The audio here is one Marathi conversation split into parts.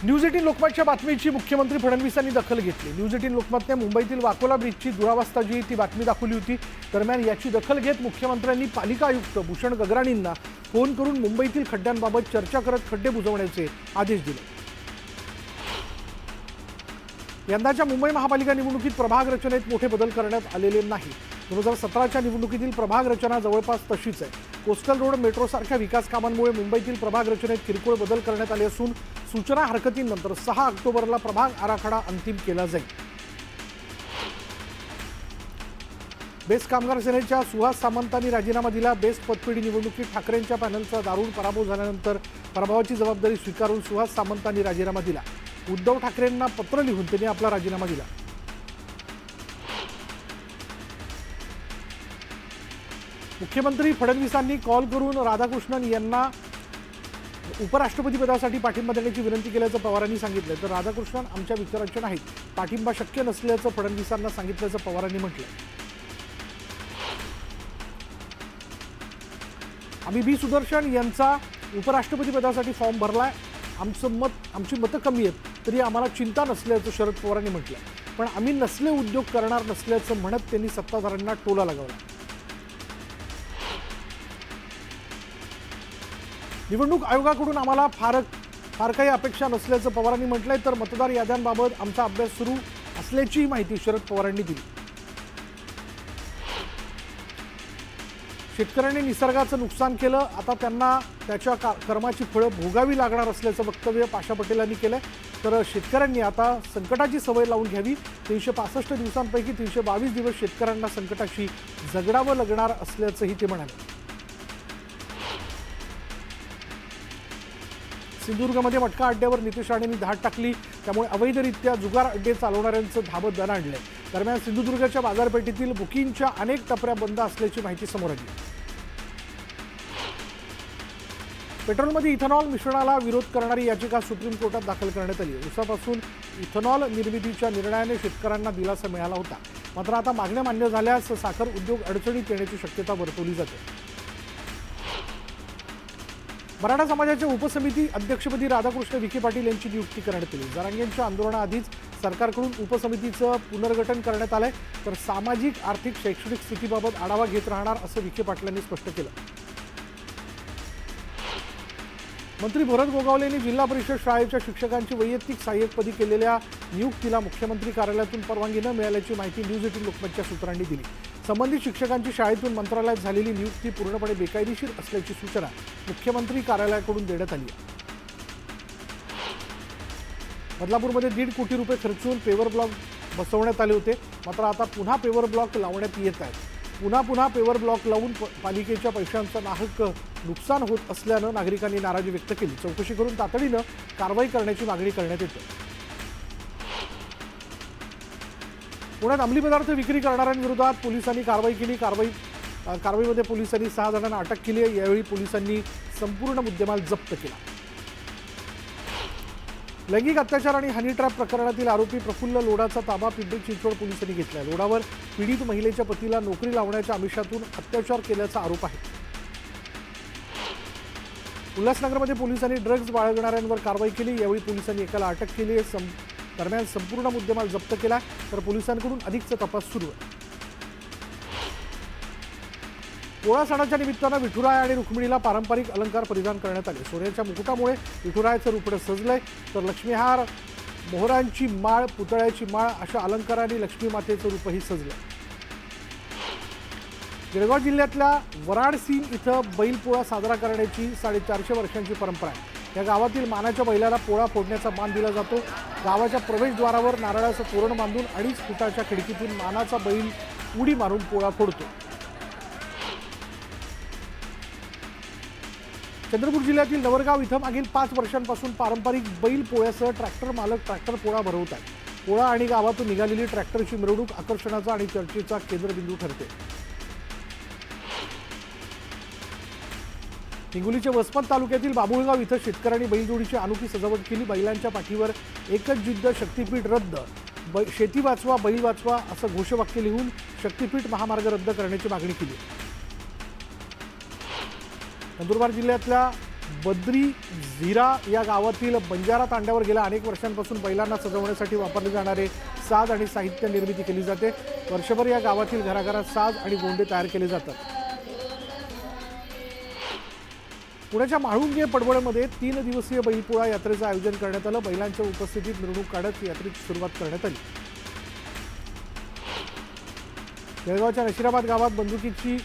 न्यूज 18 लोकमतच्या बातमीची मुख्यमंत्री फडणवीसांनी दखल घेतली। न्यूज 18 लोकमतने मुंबईतील वाकोला ब्रिजची दुरावस्था जी ती बातमी दाखवली होती। दरम्यान याची दखल घेत मुख्यमंत्र्यांनी पालिका आयुक्त भूषण गगराणींना फोन करून मुंबईतील खड्ड्यांबाबत चर्चा करत खड्डे बुजवण्याचे आदेश दिले। यंदाच्या मुंबई महापालिका निवडणुकीत प्रभाग रचनेत मोठे बदल करण्यात आलेले नाही। 2017च्या निवडणुकीतील प्रभाग रचना जवळपास तशीच आहे। कोस्टल रोड मेट्रो सारख्या विकास कामांमुळे मुंबईतील प्रभाग रचनेत किरकोळ बदल करण्यात आले असून सूचना हरकतीनंतर 6 ऑक्टोबरला प्रभाग आराखडा अंतिम केला जाईल। बेस्ट कामगार सेनेच्या सुहास सामंतांनी राजीनामा दिला। बेस्ट पतपेढी निवडणुकीत ठाकरेंच्या पॅनलचा दारुण पराभव झाल्यानंतर पराभवाची जबाबदारी स्वीकारून सुहास सामंतांनी राजीनामा दिला। उद्धव ठाकरेंना पत्र लिहून त्यांनी आपला राजीनामा दिला। मुख्यमंत्री फडणवीसांनी कॉल करून राधाकृष्णन यांना उपराष्ट्रपतीपदासाठी पाठिंबा देण्याची विनंती केल्याचं पवारांनी सांगितलं। तर राधाकृष्णन आमच्या विचाराचे नाहीत, पाठिंबा शक्य नसल्याचं फडणवीसांना सांगितल्याचं पवारांनी म्हटलं। आम्ही बी सुदर्शन यांचा उपराष्ट्रपतीपदासाठी फॉर्म भरलाय। आमची मतं कमी आहेत तरी आम्हाला चिंता नसल्याचं शरद पवारांनी म्हटलं। पण आम्ही नसले उद्योग करणार नसल्याचं म्हणत त्यांनी सत्ताधाऱ्यांना टोला लगावला। निवडणूक आयोगाकडून आम्हाला फार काही अपेक्षा नसल्याचं पवारांनी म्हटलंय। तर मतदार याद्यांबाबत आमचा अभ्यास सुरू असल्याची माहिती शरद पवारांनी दिली। शेतकऱ्यांनी निसर्गाचं नुकसान केलं, आता त्यांना त्याच्या कर्माची फळं भोगावी लागणार असल्याचं वक्तव्य पाशा पटेलांनी केलंय। तर शेतकऱ्यांनी आता संकटाची सवय लावून घ्यावी। 365 दिवसांपैकी 322 दिवस शेतकऱ्यांना संकटाशी झगडावं लागणार असल्याचंही ते म्हणाले। सिंधुदुर्गमध्ये मटका अड्ड्यावर नितेश राणेंनी धाड टाकली, त्यामुळे अवैधरित्या जुगार अड्डे चालवणाऱ्यांचं धाबं दणाणलंय। दरम्यान सिंधुदुर्गच्या बाजारपेठेतील बुकिंगच्या अनेक टपऱ्या बंद असल्याची माहिती समोर आली। पेट्रोलमध्ये इथेनॉल मिश्रणाला विरोध करणारी याचिका सुप्रीम कोर्टात दाखल करण्यात आली। उसापासून इथेनॉल निर्मितीच्या निर्णयाने शेतकऱ्यांना दिलासा मिळाला होता, मात्र आता मागण्या मान्य झाल्यास साखर उद्योग अडचणीत येण्याची शक्यता वर्तवली जाते। मराठा समाजाच्या उपसमिती अध्यक्षपदी राधाकृष्ण विखे पाटील यांची नियुक्ती करण्यात आली। जरांगेंच्या आंदोलनाआधीच सरकारकडून उपसमितीचं पुनर्गठन करण्यात आलंय। तर सामाजिक आर्थिक शैक्षणिक स्थितीबाबत आढावा घेत राहणार असं विखे पाटलांनी स्पष्ट केलं। मंत्री भरत गोगावले यांनी जिल्हा परिषद शाळेच्या शिक्षकांची वैयक्तिक सहाय्यकपदी केलेल्या नियुक्तीला मुख्यमंत्री कार्यालयातून परवानगी न मिळाल्याची माहिती न्यूज 18 लोकमतच्या सूत्रांनी दिली। संबंधित शिक्षकांची शाळेतून मंत्रालयात झालेली नियुक्ती पूर्णपणे बेकायदेशीर असल्याची सूचना मुख्यमंत्री कार्यालयाकडून देण्यात आली आहे। बदलापूरमध्ये 1.5 कोटी रुपये खर्चून पेवर ब्लॉक बसवण्यात आले होते, मात्र आता पुन्हा पेवर ब्लॉक लावण्यात येत आहेत। पुन्हा पेवर ब्लॉक लावून पालिकेच्या पैशांचं नाहक नुकसान होत असल्यानं नागरिकांनी नाराजी व्यक्त केली। चौकशी करून तातडीनं कारवाई करण्याची मागणी करण्यात येते। पुण्यात अंमली पदार्थ विक्री करणाऱ्यांविरोधात पोलिसांनी कारवाई केली। कारवाईमध्ये पोलिसांनी 6 जणांना अटक केली आहे। यावेळी पोलिसांनी संपूर्ण मुद्देमाल जप्त केला। लैंगिक अत्याचार आणि हनी ट्रॅप प्रकरणातील आरोपी प्रफुल्ल लोढाचा ताबा पिंपरी चिंचवड पोलिसांनी घेतला आहे। लोढावर पीडित महिलेच्या पतीला नोकरी लावण्याच्या आमिषातून अत्याचार केल्याचा आरोप आहे। उल्हासनगरमध्ये पोलिसांनी ड्रग्ज बाळगणाऱ्यांवर कारवाई केली। यावेळी पोलिसांनी एकाला अटक केली आहे। दरम्यान संपूर्ण मुद्देमाल जप्त केला, तर पोलिसांकडून अधिकचा तपास सुरू आहे। पोळा सणाच्या निमित्तानं विठुराय आणि रुक्मिणीला पारंपरिक अलंकार परिधान करण्यात आले। सोन्याच्या मुकुटामुळे विठुरायाचं रुपडं सजलंय, तर लक्ष्मीहार, मोहरांची माळ, पुतळ्याची माळ अशा अलंकारांनी लक्ष्मी मातेचं रूपही सजलंय। जळगाव जिल्ह्यातल्या वराडसीम इथं बैलपोळा साजरा करण्याची 450 वर्षांची परंपरा आहे। या गावातील मानाच्या बैलाला पोळा फोडण्याचा मान दिला जातो। गावाच्या प्रवेशद्वारावर नारळाचं तोरण बांधून 2.5 फुटाच्या खिडकीतून मानाचा बैल उडी मारून पोळा फोडतो। चंद्रपूर जिल्ह्यातील नवरगाव इथं मागील 5 वर्षांपासून पारंपरिक बैल पोळ्यासह ट्रॅक्टर मालक ट्रॅक्टर पोळा भरवत आहेत। पोळा आणि गावातून निघालेली ट्रॅक्टरची मिरवणूक आकर्षणाचा आणि चर्चेचा केंद्रबिंदू ठरते। हिंगोलीच्या वसमत तालुक्यातील बाबुळगाव इथं शेतकऱ्यांनी बैलजोडीची अनोखी सजावट केली। बैलांच्या पाठीवर एकच जिद्द, शक्तीपीठ रद्द, शेती वाचवा बैल वाचवा असं घोषवाक्य लिहून शक्तीपीठ महामार्ग रद्द करण्याची मागणी केली। नंदुरबार जिल्ह्यातल्या बद्री झिरा या गावातील बंजारा तांड्यावर गेल्या अनेक वर्षांपासून बैलांना सजवण्यासाठी वापरले जाणारे साज आणि साहित्य निर्मिती केली जाते। वर्षभर या गावातील घराघरात साज आणि गोंडे तयार केले जातात। पुण्याच्या म्हाळुंगे पडवळमध्ये 3 दिवसीय बैलपोळा यात्रेचं आयोजन करण्यात आलं। बैलांच्या उपस्थितीत मिरवणूक काढत यात्रेची सुरुवात करण्यात आली। जळगावच्या नशिराबाद गावात बंदुकीची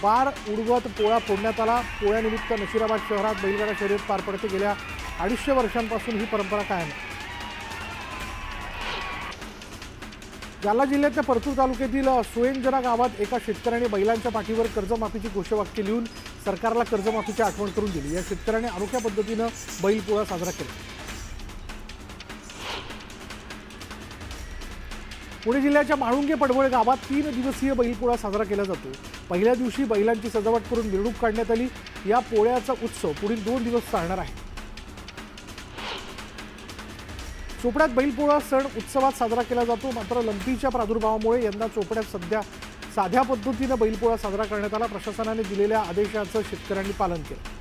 बार उडवत पोळा फोडण्यात आला। पोळ्यानिमित्त नशिराबाद शहरात बैलगाडा शर्यत पार पडते। गेल्या 250 वर्षांपासून ही परंपरा कायम आहे। जालना जिल्ह्याच्या परतूर तालुक्यातील सोयंजना गावात एका शेतकऱ्याने बैलांच्या पाठीवर कर्जमाफीची घोषवाक्य लिहून सरकारला कर्जमाफीची आठवण करून दिली। या शेतकऱ्याने अनोख्या पद्धतीनं बैलपोळा साजरा केला। पुणे जिल्ह्याच्या म्हाळुंगे पडवळ गावात 3 दिवसीय बैलपोळा साजरा केला जातो। पहिल्या दिवशी बैलांची सजावट करून मिरवणूक काढण्यात आली। या पोळ्याचा उत्सव पुढील 2 दिवस चालणार आहे। चोपड्यात बैलपोळा सण उत्सवात साजरा केला जातो। मात्र लंपीच्या प्रादुर्भावामुळे यंदा चोपड्यात साध्या पद्धतीने बैलपोळा साजरा करण्यात आला। प्रशासनाने दिलेल्या आदेशाचं शेतकऱ्यांनी पालन केलं।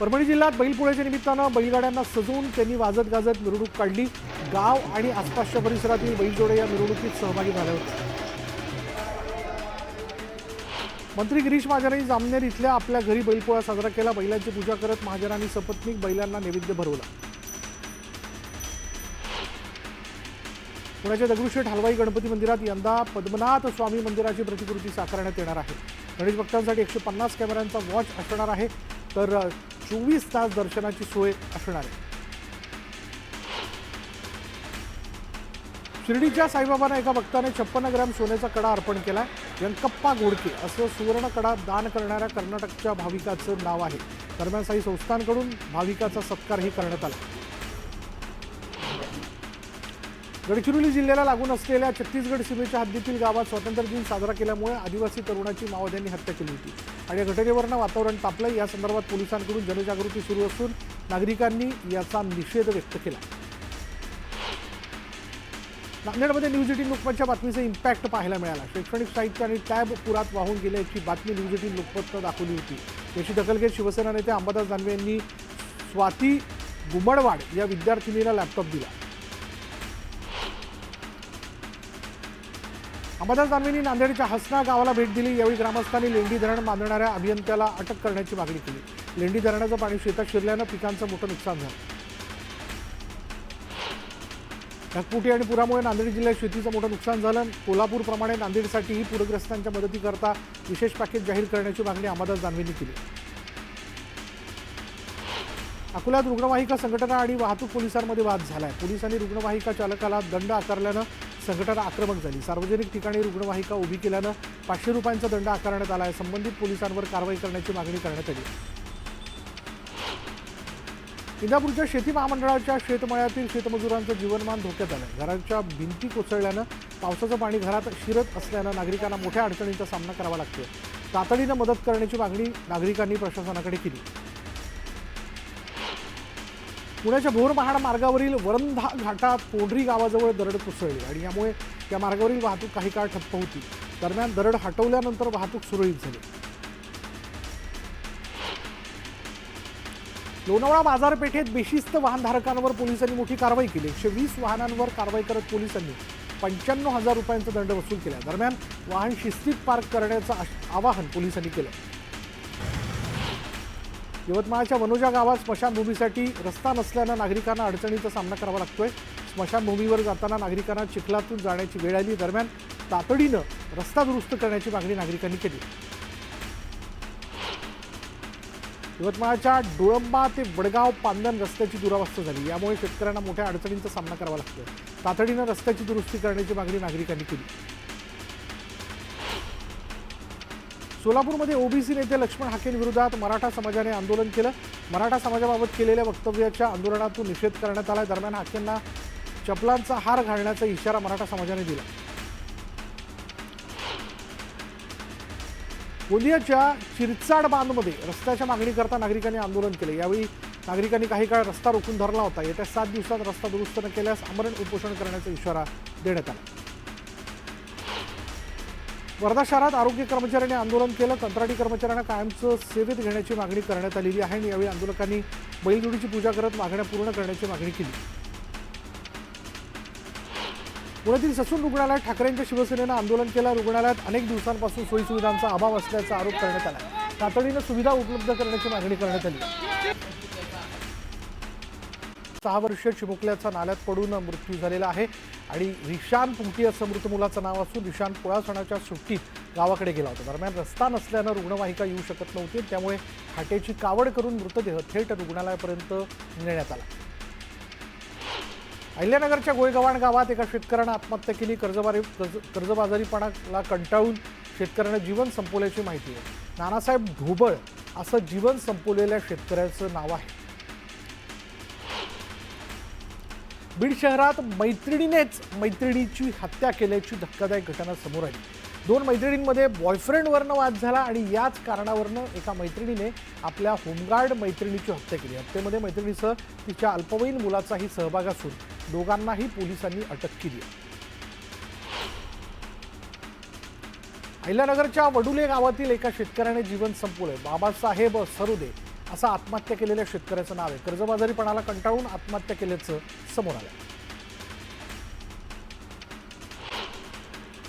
परभणी जिल्ह्यात बैलपोळ्याच्या निमित्तानं बैलगाड्यांना सजवून त्यांनी वाजत गाजत मिरवणूक काढली। गाव आणि आसपासच्या परिसरातील बैलजोडे या मिरवणुकीत सहभागी झाले होते। मंत्री गिरीश महाजन यांनी जामनेर इथल्या आपल्या घरी बैलपोळा साजरा केला। बैलांची पूजा करत महाजनांनी सपत्नीक बैलांना नैवेद्य भरवला। पुण्याच्या दगडूशेठ हलवाई गणपती मंदिरात यंदा पद्मनाथ स्वामी मंदिराची प्रतिकृती साकारण्यात येणार आहे। गणेश भक्तांसाठी 150 कॅमेऱ्यांचा वॉच असणार आहे, तर 24 तास दर्शनाची सोय असणार आहे। शिर्डीच्या साईबाबांना एका भक्ताने 56 ग्रॅम सोन्याचा कडा अर्पण केला। व्यंकप्पा घोडके असं सुवर्ण कडा दान करणाऱ्या कर्नाटकच्या भाविकाचं नाव आहे। दरम्यान साई संस्थांकडून भाविकाचा सत्कारही करण्यात आला। गडचिरोली जिल्ह्याला लागून असलेल्या छत्तीसगड सीमेच्या हद्दीतील गावात स्वातंत्र्य दिन साजरा केल्यामुळे आदिवासी तरुणाची माओवाद्यांनी हत्या केली होती आणि या घटनेवरनं वातावरण तापलं। या संदर्भात पोलिसांकडून जनजागृती सुरू असून नागरिकांनी याचा निषेध व्यक्त केला। नांदेडमध्ये न्यूज 18 लोकमतच्या बातमीचा इम्पॅक्ट पाहायला मिळाला। शैक्षणिक साहित्य आणि टॅब पुरात वाहून गेल्याची बातमी न्यूज 18 लोकमतनं दाखवली होती। याची दखल घेत शिवसेना नेते अंबादास दानवे यांनी स्वाती गुमडवाड या विद्यार्थिनीला लॅपटॉप दिला। अंबादास दानवेंनी नांदेडच्या हसना गावाला भेट दिली। यावेळी ग्रामस्थांनी लेंडी धरण बांधणाऱ्या अभियंत्याला अटक करण्याची मागणी केली। लेंडी धरणाचं पाणी शेतात शिरल्यानं पिकांचं मोठं नुकसान झालं। ढगफुटी आणि पुरामुळे नांदेड जिल्ह्यात शेतीचं मोठं नुकसान झालं। कोल्हापूरप्रमाणे नांदेडसाठीही पूरग्रस्तांच्या मदतीकरता विशेष पॅकेज जाहीर करण्याची मागणी अंबादास दानवेंनी केली। अकोल्यात रुग्णवाहिका संघटना आणि वाहतूक पोलिसांमध्ये वाद झालाय। पोलिसांनी रुग्णवाहिका चालकाला दंड आकारल्यानं संघटना आक्रमक झाली। सार्वजनिक ठिकाणी रुग्णवाहिका उभी केल्यानं 500 रुपयांचा दंड आकारण्यात आला आहे। संबंधित पोलिसांवर कारवाई करण्याची मागणी करण्यात आली। इंदापूरच्या शेती महामंडळाच्या शेतमळ्यातील शेतमजुरांचं जीवनमान धोक्यात आलं। घराच्या भिंती कोसळल्यानं पावसाचं पाणी घरात शिरत असल्यानं नागरिकांना मोठ्या अडचणींचा सामना करावा लागतोय। तातडीनं मदत करण्याची मागणी नागरिकांनी प्रशासनाकडे केली। पुण्याच्या भोर महाड मार्गावरील वरंधा घाटात पोंढरी गावाजवळ दरड कोसळली आणि यामुळे या मार्गावरील वाहतूक काही काळ ठप्प होती। दरम्यान दरड हटवल्यानंतर वाहतूक सुरळीत झाली। लोणावळा बाजारपेठेत बेशिस्त वाहनधारकांवर पोलिसांनी मोठी कारवाई केली। 120 वाहनांवर कारवाई करत पोलिसांनी 95,000 रुपयांचा दंड वसूल केला। दरम्यान वाहन शिस्तीत पार्क करण्याचं आवाहन पोलिसांनी केलं। यवतमाळच्या वनोजा गावात स्मशानभूमीसाठी रस्ता नसल्यानं नागरिकांना अडचणीचा सामना करावा लागतोय। स्मशानभूमीवर जाताना नागरिकांना चिखलातून जाण्याची वेळ आली। दरम्यान तातडीनं रस्ता दुरुस्त करण्याची मागणी नागरिकांनी केली। यवतमाळच्या डोळंबा ते वडगाव पांदन रस्त्याची दुरावस्था झाली। यामुळे शेतकऱ्यांना मोठ्या अडचणींचा सामना करावा लागतोय। तातडीनं रस्त्याची दुरुस्ती करण्याची मागणी नागरिकांनी केली। सोलापूरमध्ये ओबीसी नेते लक्ष्मण हाकेंविरोधात मराठा समाजाने आंदोलन केलं। मराठा समाजाबाबत केलेल्या वक्तव्याच्या आंदोलनातून निषेध करण्यात आला। दरम्यान हाकेंना चपलांचा हार घालण्याचा इशारा मराठा समाजाने दिला। गोंदियाच्या चिरचाड बांधमध्ये रस्त्याच्या मागणीकरता नागरिकांनी आंदोलन केले। यावेळी नागरिकांनी काही काळ रस्ता रोखून धरला होता। येत्या 7 दिवसात रस्ता दुरुस्त न केल्यास आमरण उपोषण करण्याचा इशारा देण्यात आला। वर्धा शहरात आरोग्य कर्मचाऱ्यांनी आंदोलन केलं. कंत्राटी कर्मचाऱ्यांना कायमचं सेवेत घेण्याची मागणी करण्यात आलेली आहे आणि यावेळी आंदोलकांनी बैलजोडीची पूजा करत मागण्या पूर्ण करण्याची मागणी केली. पुण्यातील ससून रुग्णालयात ठाकरेंच्या शिवसेनेनं आंदोलन केलं. रुग्णालयात अनेक दिवसांपासून सोयीसुविधांचा अभाव असल्याचा आरोप करण्यात आला. तातडीनं सुविधा उपलब्ध करण्याची मागणी करण्यात आली. 6 वर्षीय चिमुकल्याचा नाल्यात पडून मृत्यू झालेला आहे आणि रिशान पुंटी असं मृत मुलाचं नाव असून रिशान पोळा सणाच्या सुट्टीत गावाकडे गेला होता. दरम्यान रस्ता नसल्यानं रुग्णवाहिका येऊ शकत नव्हती, त्यामुळे खाटेची कावड करून मृतदेह थेट रुग्णालयापर्यंत नेण्यात आला. अहिल्यानगरच्या गोयगव्हाण गावात एका शेतकऱ्यानं आत्महत्या केली. कर्जबाजारीपणाला कंटाळून शेतकऱ्यानं जीवन संपवल्याची माहिती आहे. नानासाहेब ढोबळ असं जीवन संपवलेल्या शेतकऱ्याचं नाव आहे. बीड शहरात मैत्रिणीनेच मैत्रिणीची हत्या केल्याची धक्कादायक घटना समोर आली. 2 मैत्रिणींमध्ये बॉयफ्रेंडवरनं वाद झाला आणि याच कारणावरनं एका मैत्रिणीने आपल्या होमगार्ड मैत्रिणीची हत्या केली. हत्येमध्ये मैत्रिणीसह तिच्या अल्पवयीन मुलाचाही सहभाग असून दोघांनाही पोलिसांनी अटक केली. अहिल्यानगरच्या वडुले गावातील एका शेतकऱ्याने जीवन संपवलंय. बाबासाहेब सरोदे असं आत्महत्या केलेल्या शेतकऱ्याचं नाव आहे. कर्जबाजारीपणाला कंटाळून आत्महत्या केल्याचं समोर आलं.